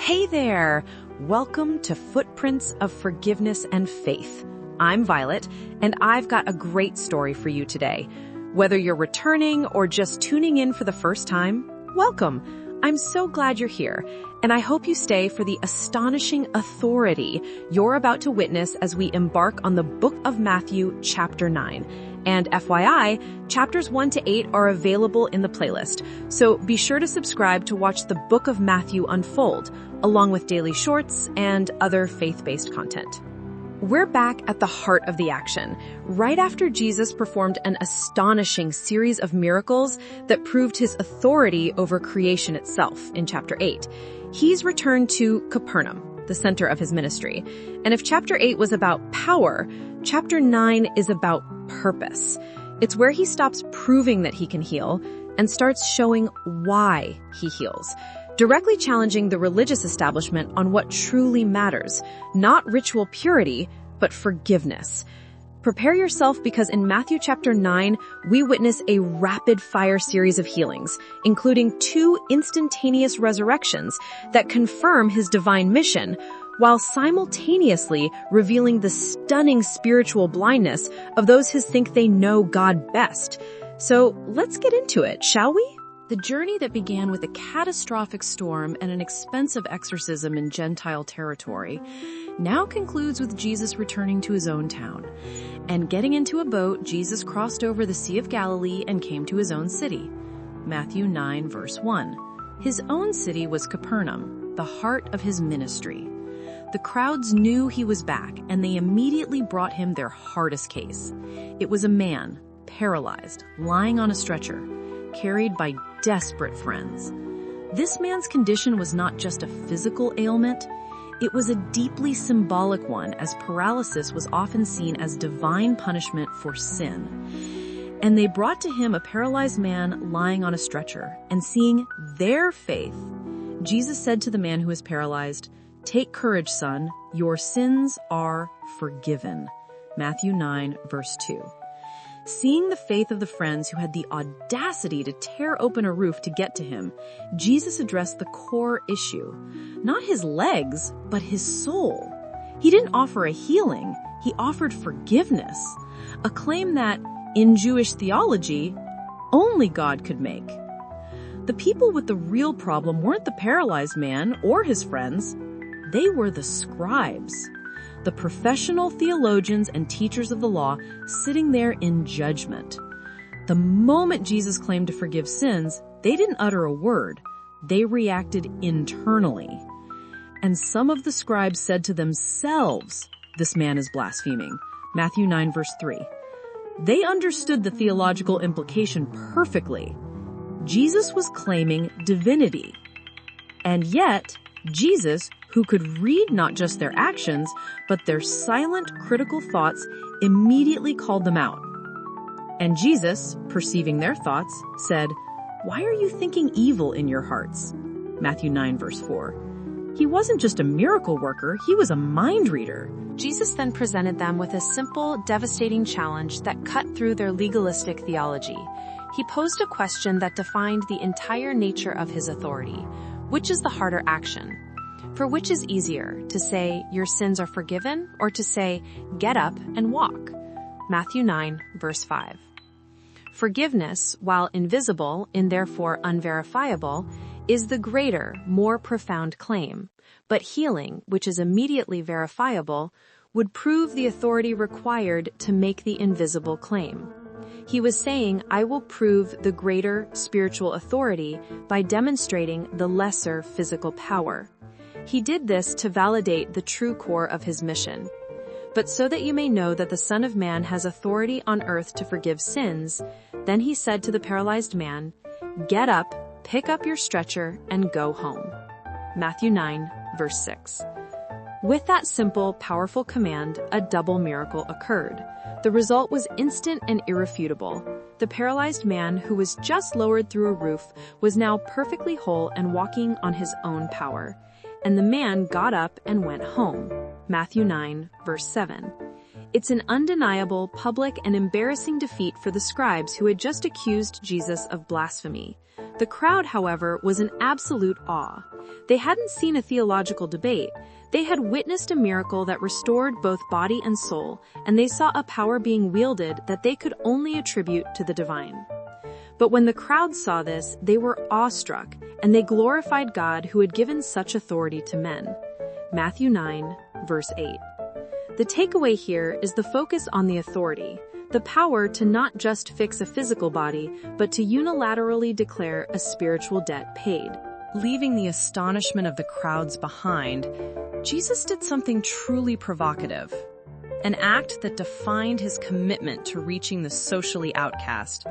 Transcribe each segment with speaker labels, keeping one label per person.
Speaker 1: Hey there! Welcome to Footprints of Forgiveness and Faith. I'm Violet, and I've got a great story for you today. Whether you're returning or just tuning in for the first time, welcome. I'm so glad you're here, and I hope you stay for the astonishing authority you're about to witness as we embark on the book of Matthew, chapter 9. And FYI, chapters 1 to 8 are available in the playlist, so be sure to subscribe to watch the book of Matthew unfold, along with daily shorts and other faith-based content. We're back at the heart of the action, right after Jesus performed an astonishing series of miracles that proved his authority over creation itself in chapter 8. He's returned to Capernaum, the center of his ministry. And if chapter 8 was about power, chapter 9 is about purpose. It's where he stops proving that he can heal and starts showing why he heals, directly challenging the religious establishment on what truly matters, not ritual purity, but forgiveness. Prepare yourself because in Matthew chapter 9, we witness a rapid-fire series of healings, including 2 instantaneous resurrections that confirm his divine mission, while simultaneously revealing the stunning spiritual blindness of those who think they know God best. So let's get into it, shall we? The journey that began with a catastrophic storm and an expensive exorcism in Gentile territory now concludes with Jesus returning to his own town. And getting into a boat, Jesus crossed over the Sea of Galilee and came to his own city. Matthew 9, verse 1. His own city was Capernaum, the heart of his ministry. The crowds knew he was back, and they immediately brought him their hardest case. It was a man, paralyzed, lying on a stretcher, carried by desperate friends. This man's condition was not just a physical ailment, it was a deeply symbolic one, as paralysis was often seen as divine punishment for sin. And they brought to him a paralyzed man lying on a stretcher, and seeing their faith, Jesus said to the man who was paralyzed, "Take courage, son, your sins are forgiven." Matthew 9, verse 2. Seeing the faith of the friends who had the audacity to tear open a roof to get to him, Jesus addressed the core issue. Not his legs, but his soul. He didn't offer a healing, he offered forgiveness. A claim that, in Jewish theology, only God could make. The people with the real problem weren't the paralyzed man or his friends. They were the scribes, the professional theologians and teachers of the law sitting there in judgment. The moment Jesus claimed to forgive sins, they didn't utter a word. They reacted internally. And some of the scribes said to themselves, "This man is blaspheming." Matthew 9, verse 3. They understood the theological implication perfectly. Jesus was claiming divinity. And yet, Jesus, who could read not just their actions, but their silent, critical thoughts, immediately called them out. And Jesus, perceiving their thoughts, said, "Why are you thinking evil in your hearts?" Matthew 9, verse 4. He wasn't just a miracle worker, he was a mind reader. Jesus then presented them with a simple, devastating challenge that cut through their legalistic theology. He posed a question that defined the entire nature of his authority. Which is the harder action? For which is easier, to say, "Your sins are forgiven," or to say, "Get up and walk"? Matthew 9, verse 5. Forgiveness, while invisible and therefore unverifiable, is the greater, more profound claim. But healing, which is immediately verifiable, would prove the authority required to make the invisible claim. He was saying, I will prove the greater spiritual authority by demonstrating the lesser physical power. He did this to validate the true core of his mission. But so that you may know that the Son of Man has authority on earth to forgive sins, then he said to the paralyzed man, "Get up, pick up your stretcher, and go home." Matthew 9, verse 6. With that simple, powerful command, a double miracle occurred. The result was instant and irrefutable. The paralyzed man, who was just lowered through a roof, was now perfectly whole and walking on his own power. And the man got up and went home. Matthew 9, verse 7. It's an undeniable, public, and embarrassing defeat for the scribes who had just accused Jesus of blasphemy. The crowd, however, was in absolute awe. They hadn't seen a theological debate. They had witnessed a miracle that restored both body and soul, and they saw a power being wielded that they could only attribute to the divine. But when the crowd saw this, they were awestruck, and they glorified God who had given such authority to men. Matthew 9, verse 8. The takeaway here is the focus on the authority, the power to not just fix a physical body, but to unilaterally declare a spiritual debt paid. Leaving the astonishment of the crowds behind, Jesus did something truly provocative, an act that defined his commitment to reaching the socially outcast.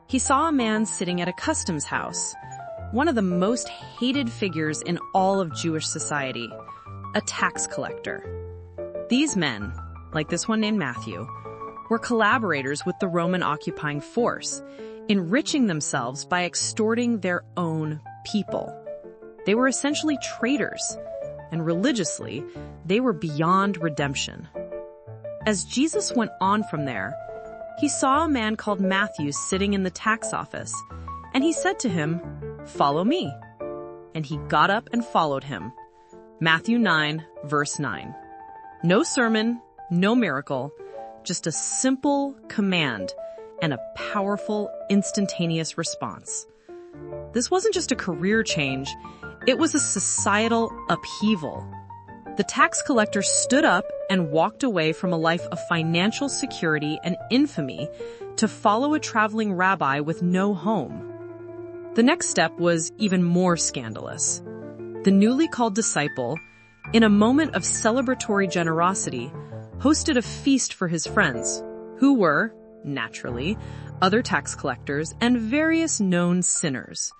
Speaker 1: He saw a man sitting at a customs house, one of the most hated figures in all of Jewish society, a tax collector. These men, like this one named Matthew, were collaborators with the Roman occupying force, enriching themselves by extorting their own people. They were essentially traitors, and religiously, they were beyond redemption. As Jesus went on from there, he saw a man called Matthew sitting in the tax office, and he said to him, "Follow me." And he got up and followed him. Matthew 9, verse 9. No sermon, no miracle, just a simple command and a powerful, instantaneous response. This wasn't just a career change, it was a societal upheaval. The tax collector stood up and walked away from a life of financial security and infamy to follow a traveling rabbi with no home. The next step was even more scandalous. The newly called disciple, in a moment of celebratory generosity, hosted a feast for his friends, who were, naturally, other tax collectors and various known sinners.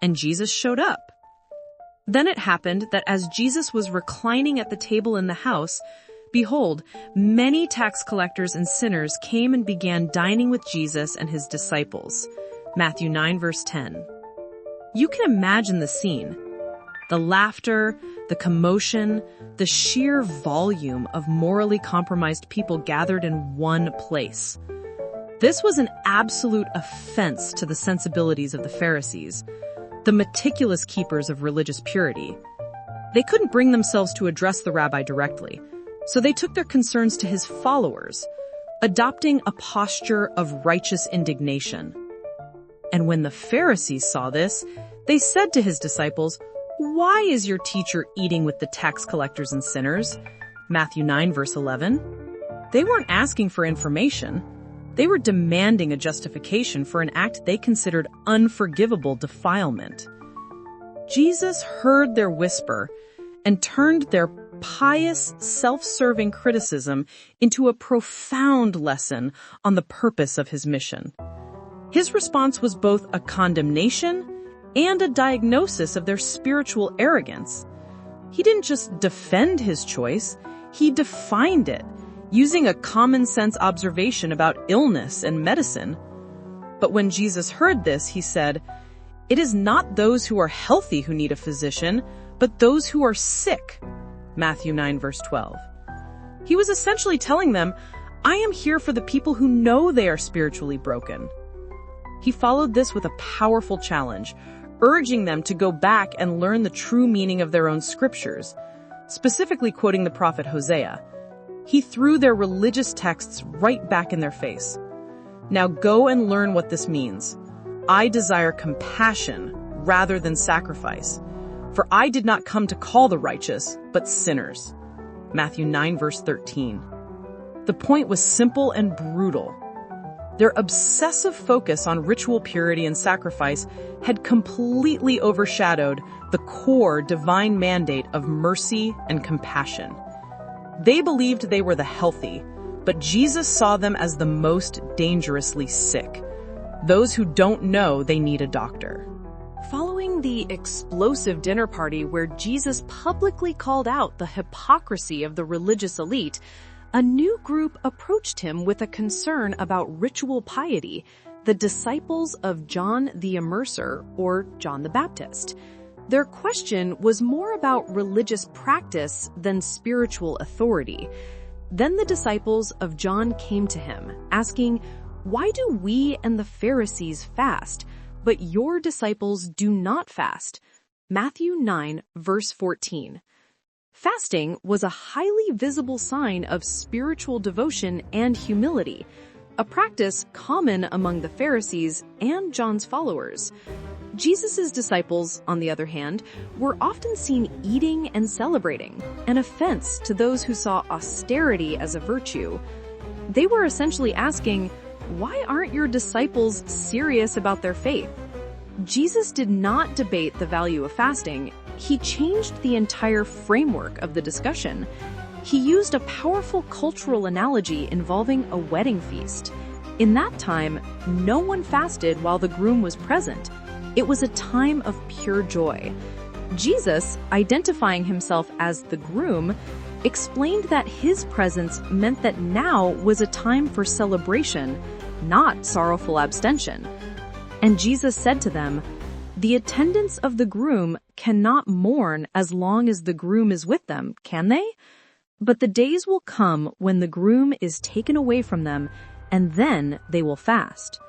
Speaker 1: And Jesus showed up. Then it happened that as Jesus was reclining at the table in the house, behold, many tax collectors and sinners came and began dining with Jesus and his disciples. Matthew 9, verse 10. You can imagine the scene. The laughter, the commotion, the sheer volume of morally compromised people gathered in one place. This was an absolute offense to the sensibilities of the Pharisees, the meticulous keepers of religious purity. They couldn't bring themselves to address the rabbi directly, so they took their concerns to his followers, adopting a posture of righteous indignation. And when the Pharisees saw this, they said to his disciples, "Why is your teacher eating with the tax collectors and sinners?" Matthew 9, verse 11. They weren't asking for information. They were demanding a justification for an act they considered unforgivable defilement. Jesus heard their whisper and turned their pious, self-serving criticism into a profound lesson on the purpose of his mission. His response was both a condemnation and a diagnosis of their spiritual arrogance. He didn't just defend his choice, he defined it, using a common-sense observation about illness and medicine. But when Jesus heard this, he said, "It is not those who are healthy who need a physician, but those who are sick." Matthew 9, verse 12. He was essentially telling them, "I am here for the people who know they are spiritually broken." He followed this with a powerful challenge, urging them to go back and learn the true meaning of their own scriptures, specifically quoting the prophet Hosea. He threw their religious texts right back in their face. "Now go and learn what this means. I desire compassion rather than sacrifice, for I did not come to call the righteous, but sinners." Matthew 9, verse 13. The point was simple and brutal. Their obsessive focus on ritual purity and sacrifice had completely overshadowed the core divine mandate of mercy and compassion. They believed they were the healthy, but Jesus saw them as the most dangerously sick, those who don't know they need a doctor. Following the explosive dinner party where Jesus publicly called out the hypocrisy of the religious elite, a new group approached him with a concern about ritual piety, the disciples of John the Immerser, or John the Baptist. Their question was more about religious practice than spiritual authority. Then the disciples of John came to him, asking, "Why do we and the Pharisees fast, but your disciples do not fast. Matthew 9, verse 14. Fasting was a highly visible sign of spiritual devotion and humility, a practice common among the Pharisees and John's followers. Jesus' disciples, on the other hand, were often seen eating and celebrating, an offense to those who saw austerity as a virtue. They were essentially asking, why aren't your disciples serious about their faith? Jesus did not debate the value of fasting. He changed the entire framework of the discussion. He used a powerful cultural analogy involving a wedding feast. In that time, no one fasted while the groom was present. It was a time of pure joy. Jesus, identifying himself as the groom, explained that his presence meant that now was a time for celebration, not sorrowful abstention. And Jesus said to them, "The attendants of the groom cannot mourn as long as the groom is with them, can they? But the days will come when the groom is taken away from them, and then they will fast."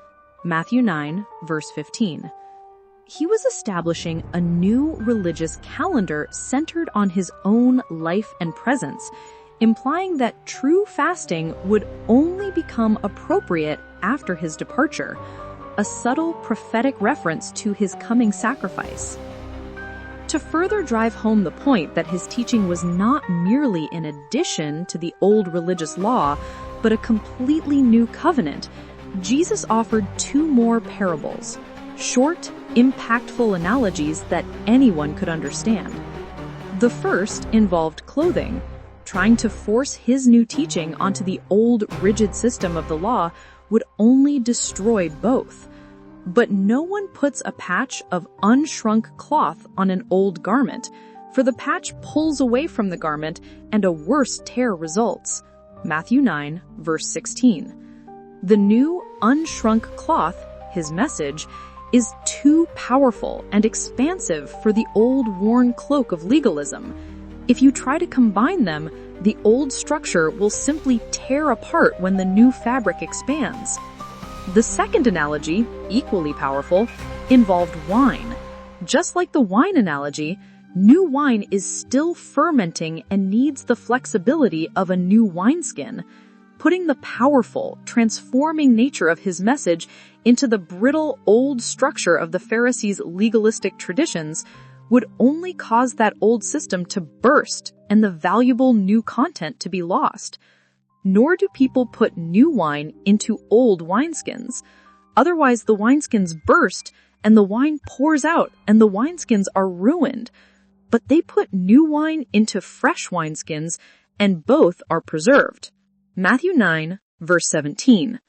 Speaker 1: Matthew 9, verse 15. He was establishing a new religious calendar centered on his own life and presence, implying that true fasting would only become appropriate after his departure, a subtle prophetic reference to his coming sacrifice. To further drive home the point that his teaching was not merely an addition to the old religious law, but a completely new covenant, Jesus offered two more parables, short, impactful analogies that anyone could understand. The first involved clothing, trying to force his new teaching onto the old rigid system of the law would only destroy both. But no one puts a patch of unshrunk cloth on an old garment, for the patch pulls away from the garment and a worse tear results. Matthew 9, verse 16. The new unshrunk cloth, his message, is too powerful and expansive for the old worn cloak of legalism. If you try to combine them, the old structure will simply tear apart when the new fabric expands. The second analogy, equally powerful, involved wine. Just like the wine analogy, new wine is still fermenting and needs the flexibility of a new wineskin. Putting the powerful, transforming nature of his message into the brittle old structure of the Pharisees' legalistic traditions would only cause that old system to burst and the valuable new content to be lost. Nor do people put new wine into old wineskins. Otherwise, the wineskins burst and the wine pours out and the wineskins are ruined. But they put new wine into fresh wineskins and both are preserved. Matthew 9, verse 17.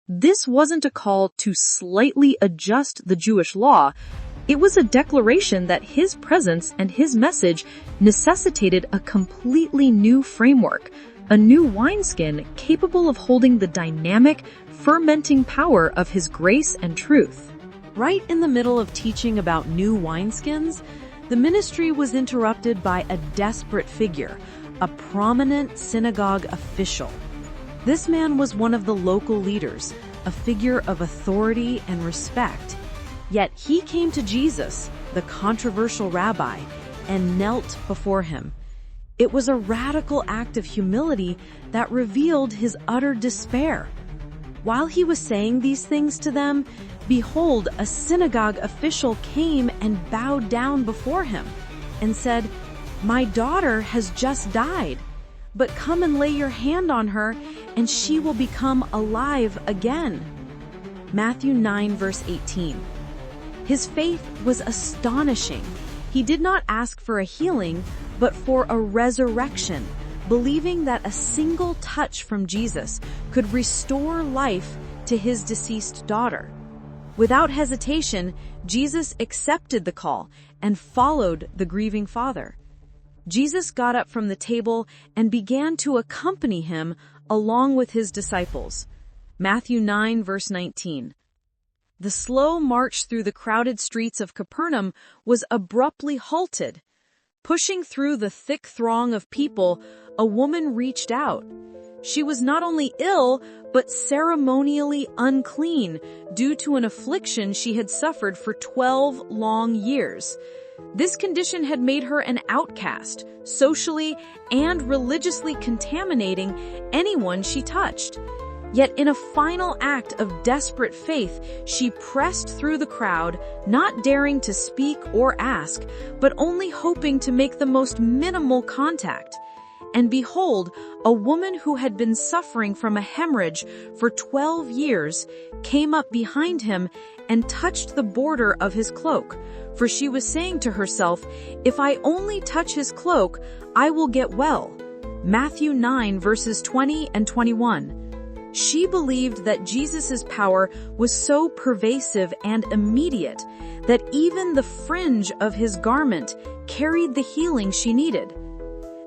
Speaker 1: This wasn't a call to slightly adjust the Jewish law. It was a declaration that his presence and his message necessitated a completely new framework, a new wineskin capable of holding the dynamic, fermenting power of his grace and truth. Right in the middle of teaching about new wineskins, the ministry was interrupted by a desperate figure, a prominent synagogue official. This man was one of the local leaders, a figure of authority and respect. Yet he came to Jesus, the controversial rabbi, and knelt before him. It was a radical act of humility that revealed his utter despair. While he was saying these things to them, behold, a synagogue official came and bowed down before him and said, "My daughter has just died, but come and lay your hand on her and she will become alive again." Matthew 9, verse 18. His faith was astonishing. He did not ask for a healing, but for a resurrection, believing that a single touch from Jesus could restore life to his deceased daughter. Without hesitation, Jesus accepted the call and followed the grieving father. Jesus got up from the table and began to accompany him along with his disciples. Matthew 9, verse 19. The slow march through the crowded streets of Capernaum was abruptly halted. Pushing through the thick throng of people, a woman reached out. She was not only ill, but ceremonially unclean due to an affliction she had suffered for 12 long years. This condition had made her an outcast, socially and religiously contaminating anyone she touched. Yet in a final act of desperate faith, she pressed through the crowd, not daring to speak or ask, but only hoping to make the most minimal contact. And behold, a woman who had been suffering from a hemorrhage for 12 years came up behind him and touched the border of his cloak. For she was saying to herself, "If I only touch his cloak, I will get well." Matthew 9 verses 20 and 21. She believed that Jesus' power was so pervasive and immediate that even the fringe of his garment carried the healing she needed.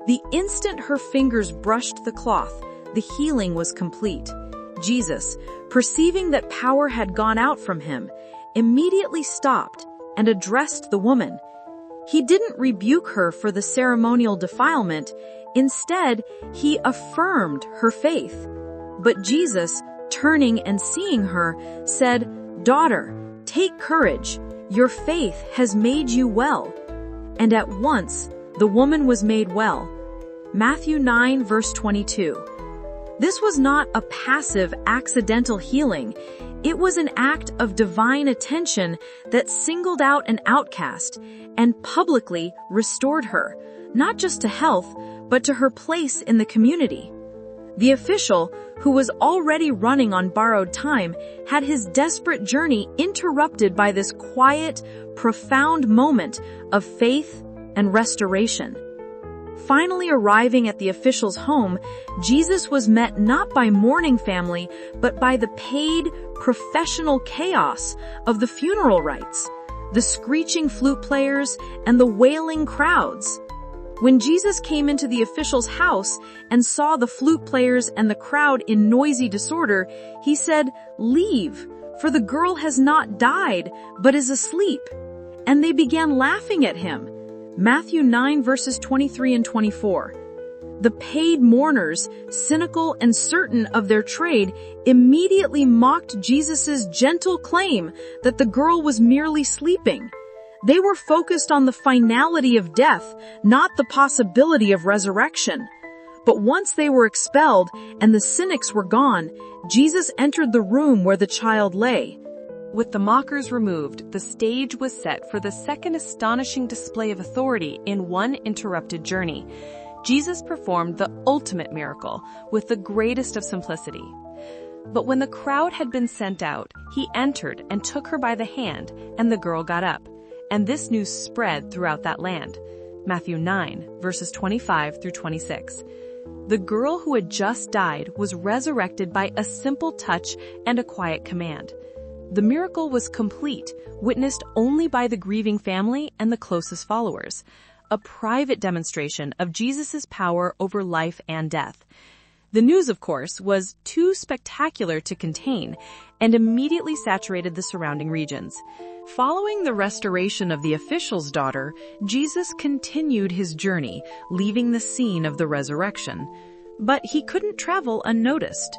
Speaker 1: The instant her fingers brushed the cloth, the healing was complete. Jesus, perceiving that power had gone out from him, immediately stopped and addressed the woman. He didn't rebuke her for the ceremonial defilement. Instead, he affirmed her faith. But Jesus, turning and seeing her, said, "Daughter, take courage. Your faith has made you well." And at once, the woman was made well. Matthew 9 verse 22. This was not a passive, accidental healing. It was an act of divine attention that singled out an outcast and publicly restored her, not just to health, but to her place in the community. The official, who was already running on borrowed time, had his desperate journey interrupted by this quiet, profound moment of faith and restoration. Finally arriving at the official's home, Jesus was met not by mourning family, but by the paid, professional chaos of the funeral rites, the screeching flute players, and the wailing crowds. When Jesus came into the official's house and saw the flute players and the crowd in noisy disorder, he said, "Leave, for the girl has not died, but is asleep." And they began laughing at him. Matthew 9 verses 23 and 24. The paid mourners, cynical and certain of their trade, immediately mocked Jesus' gentle claim that the girl was merely sleeping. They were focused on the finality of death, not the possibility of resurrection. But once they were expelled and the cynics were gone, Jesus entered the room where the child lay. With the mockers removed, the stage was set for the second astonishing display of authority in one interrupted journey. Jesus performed the ultimate miracle with the greatest of simplicity. But when the crowd had been sent out, he entered and took her by the hand, and the girl got up. And this news spread throughout that land. Matthew 9, verses 25 through 26. The girl who had just died was resurrected by a simple touch and a quiet command. The miracle was complete, witnessed only by the grieving family and the closest followers. A private demonstration of Jesus' power over life and death. The news, of course, was too spectacular to contain and immediately saturated the surrounding regions. Following the restoration of the official's daughter, Jesus continued his journey, leaving the scene of the resurrection. But he couldn't travel unnoticed.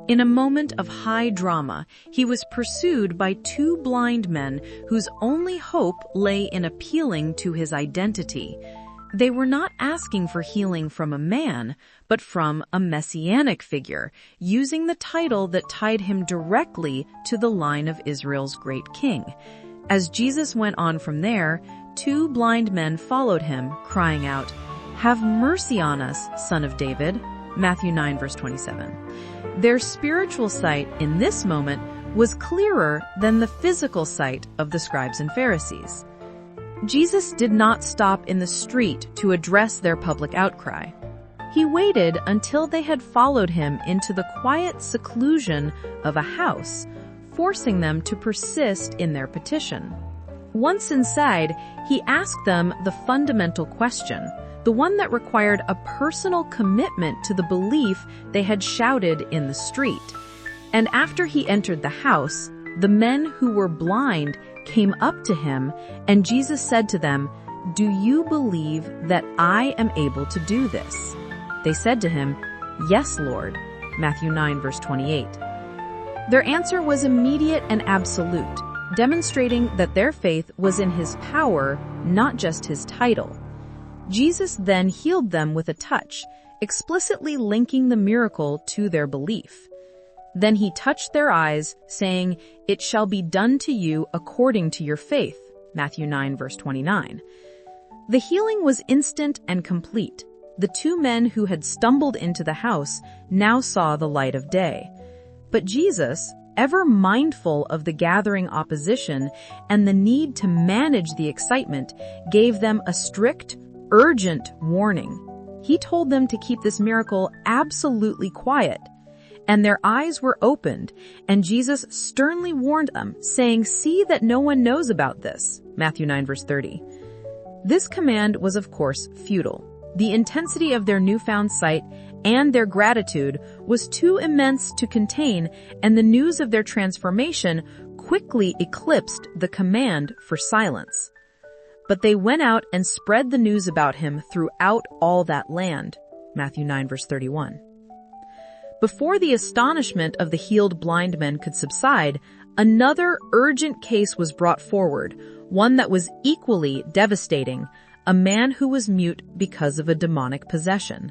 Speaker 1: In a moment of high drama, he was pursued by two blind men whose only hope lay in appealing to his identity. They were not asking for healing from a man, but from a messianic figure, using the title that tied him directly to the line of Israel's great king. As Jesus went on from there, two blind men followed him, crying out, "Have mercy on us, Son of David." Matthew 9 verse 27. Their spiritual sight in this moment was clearer than the physical sight of the scribes and Pharisees. Jesus did not stop in the street to address their public outcry. He waited until they had followed him into the quiet seclusion of a house, forcing them to persist in their petition. Once inside, he asked them the fundamental question, the one that required a personal commitment to the belief they had shouted in the street. And after he entered the house, the men who were blind came up to him, and Jesus said to them, "Do you believe that I am able to do this?" They said to him, "Yes, Lord." Matthew 9, verse 28. Their answer was immediate and absolute, demonstrating that their faith was in his power, not just his title. Jesus then healed them with a touch, explicitly linking the miracle to their belief. Then he touched their eyes, saying, "It shall be done to you according to your faith." Matthew 9, verse 29. The healing was instant and complete. The two men who had stumbled into the house now saw the light of day. But Jesus, ever mindful of the gathering opposition and the need to manage the excitement, gave them a strict, urgent warning. He told them to keep this miracle absolutely quiet. And their eyes were opened, and Jesus sternly warned them, saying, "See that no one knows about this." Matthew 9, verse 30. This command was, of course, futile. The intensity of their newfound sight and their gratitude was too immense to contain, and the news of their transformation quickly eclipsed the command for silence. But they went out and spread the news about him throughout all that land. Matthew 9, verse 31. Before the astonishment of the healed blind men could subside, another urgent case was brought forward, one that was equally devastating, a man who was mute because of a demonic possession.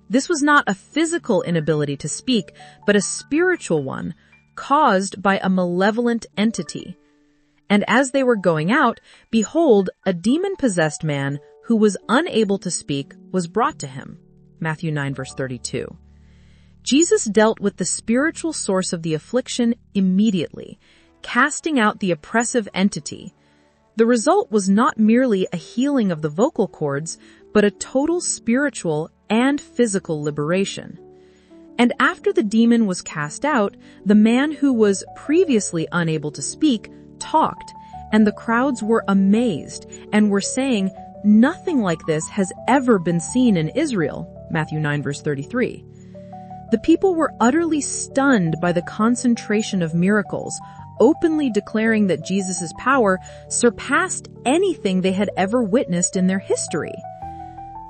Speaker 1: This was not a physical inability to speak, but a spiritual one, caused by a malevolent entity. And as they were going out, behold, a demon-possessed man who was unable to speak was brought to him. Matthew 9, verse 32. Jesus dealt with the spiritual source of the affliction immediately, casting out the oppressive entity. The result was not merely a healing of the vocal cords, but a total spiritual and physical liberation. And after the demon was cast out, the man who was previously unable to speak talked, and the crowds were amazed and were saying, "Nothing like this has ever been seen in Israel." Matthew 9, verse 33. The people were utterly stunned by the concentration of miracles, openly declaring that Jesus' power surpassed anything they had ever witnessed in their history.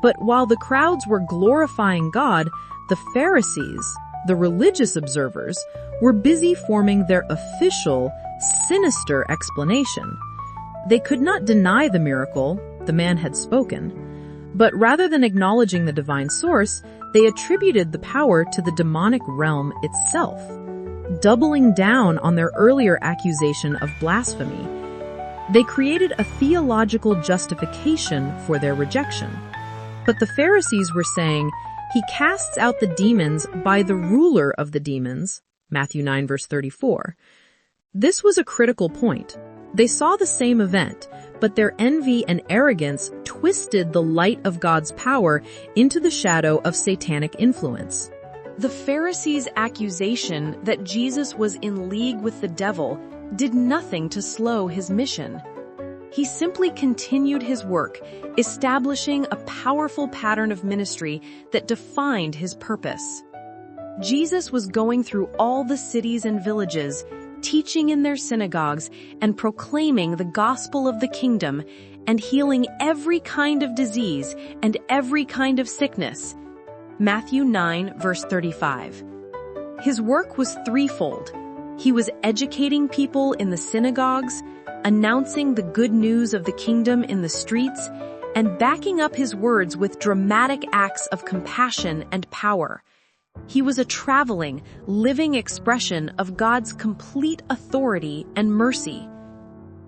Speaker 1: But while the crowds were glorifying God, the Pharisees, the religious observers, were busy forming their official, sinister explanation. They could not deny the miracle, the man had spoken, but rather than acknowledging the divine source, they attributed the power to the demonic realm itself, doubling down on their earlier accusation of blasphemy. They created a theological justification for their rejection. But the Pharisees were saying, "He casts out the demons by the ruler of the demons." Matthew 9, verse 34. This was a critical point. They saw the same event, but their envy and arrogance twisted the light of God's power into the shadow of satanic influence. The Pharisees' accusation that Jesus was in league with the devil did nothing to slow his mission. He simply continued his work, establishing a powerful pattern of ministry that defined his purpose. Jesus was going through all the cities and villages, teaching in their synagogues and proclaiming the gospel of the kingdom and healing every kind of disease and every kind of sickness. Matthew 9, verse 35. His work was threefold. He was educating people in the synagogues, announcing the good news of the kingdom in the streets, and backing up his words with dramatic acts of compassion and power. He was a traveling, living expression of God's complete authority and mercy.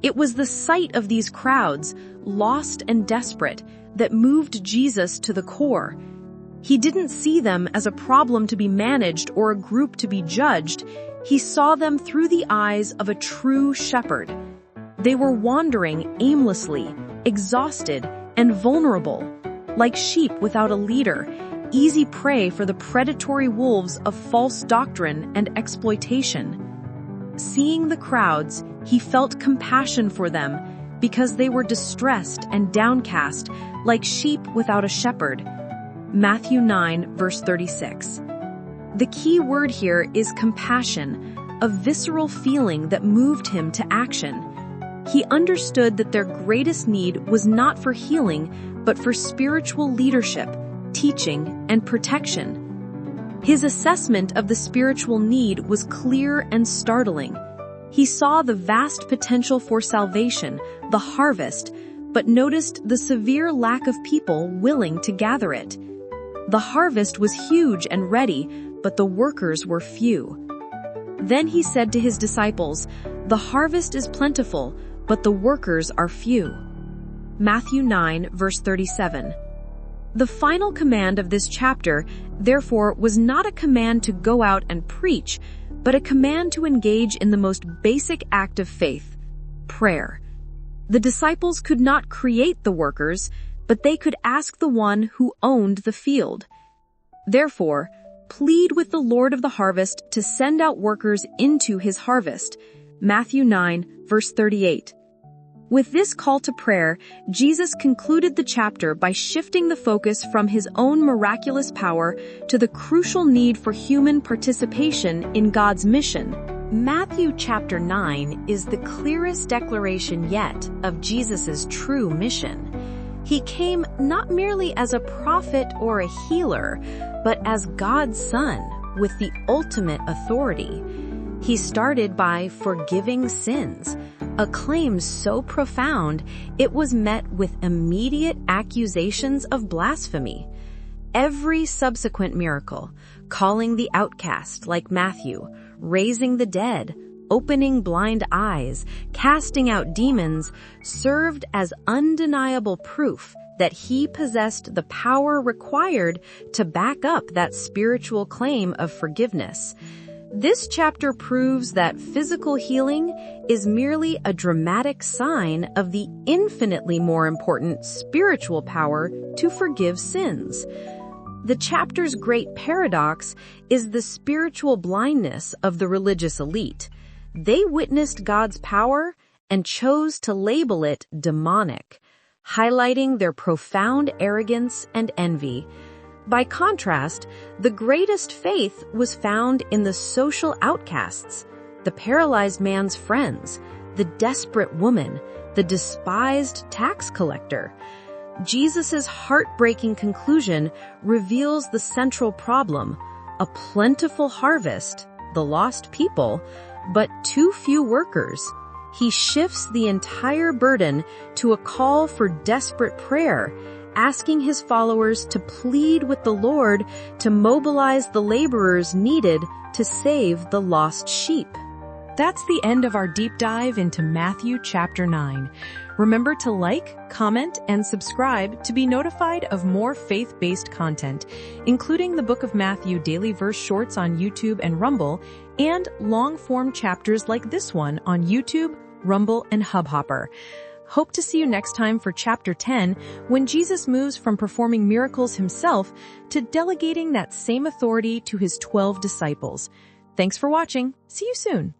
Speaker 1: It was the sight of these crowds, lost and desperate, that moved Jesus to the core. He didn't see them as a problem to be managed or a group to be judged. He saw them through the eyes of a true shepherd. They were wandering aimlessly, exhausted, and vulnerable, like sheep without a leader, easy prey for the predatory wolves of false doctrine and exploitation. Seeing the crowds, he felt compassion for them because they were distressed and downcast, like sheep without a shepherd. Matthew 9, verse 36. The key word here is compassion, a visceral feeling that moved him to action. He understood that their greatest need was not for healing, but for spiritual leadership, teaching, and protection. His assessment of the spiritual need was clear and startling. He saw the vast potential for salvation, the harvest, but noticed the severe lack of people willing to gather it. The harvest was huge and ready, but the workers were few. Then he said to his disciples, "The harvest is plentiful, but the workers are few." Matthew 9, verse 37. The final command of this chapter, therefore, was not a command to go out and preach, but a command to engage in the most basic act of faith, prayer. The disciples could not create the workers, but they could ask the one who owned the field. Therefore, plead with the Lord of the harvest to send out workers into his harvest. Matthew 9, verse 38. With this call to prayer, Jesus concluded the chapter by shifting the focus from his own miraculous power to the crucial need for human participation in God's mission. Matthew chapter 9 is the clearest declaration yet of Jesus' true mission. He came not merely as a prophet or a healer, but as God's Son with the ultimate authority. He started by forgiving sins, a claim so profound it was met with immediate accusations of blasphemy. Every subsequent miracle, calling the outcast like Matthew, raising the dead, opening blind eyes, casting out demons, served as undeniable proof that he possessed the power required to back up that spiritual claim of forgiveness. This chapter proves that physical healing is merely a dramatic sign of the infinitely more important spiritual power to forgive sins. The chapter's great paradox is the spiritual blindness of the religious elite. They witnessed God's power and chose to label it demonic, highlighting their profound arrogance and envy. By contrast, the greatest faith was found in the social outcasts, the paralyzed man's friends, the desperate woman, the despised tax collector. Jesus' heartbreaking conclusion reveals the central problem: a plentiful harvest, the lost people, but too few workers. He shifts the entire burden to a call for desperate prayer, asking his followers to plead with the Lord to mobilize the laborers needed to save the lost sheep. That's the end of our deep dive into Matthew chapter 9. Remember to like, comment, and subscribe to be notified of more faith-based content, including the Book of Matthew Daily Verse Shorts on YouTube and Rumble, and long-form chapters like this one on YouTube, Rumble, and Hubhopper. Hope to see you next time for Chapter 10, when Jesus moves from performing miracles himself to delegating that same authority to his 12 disciples. Thanks for watching. See you soon.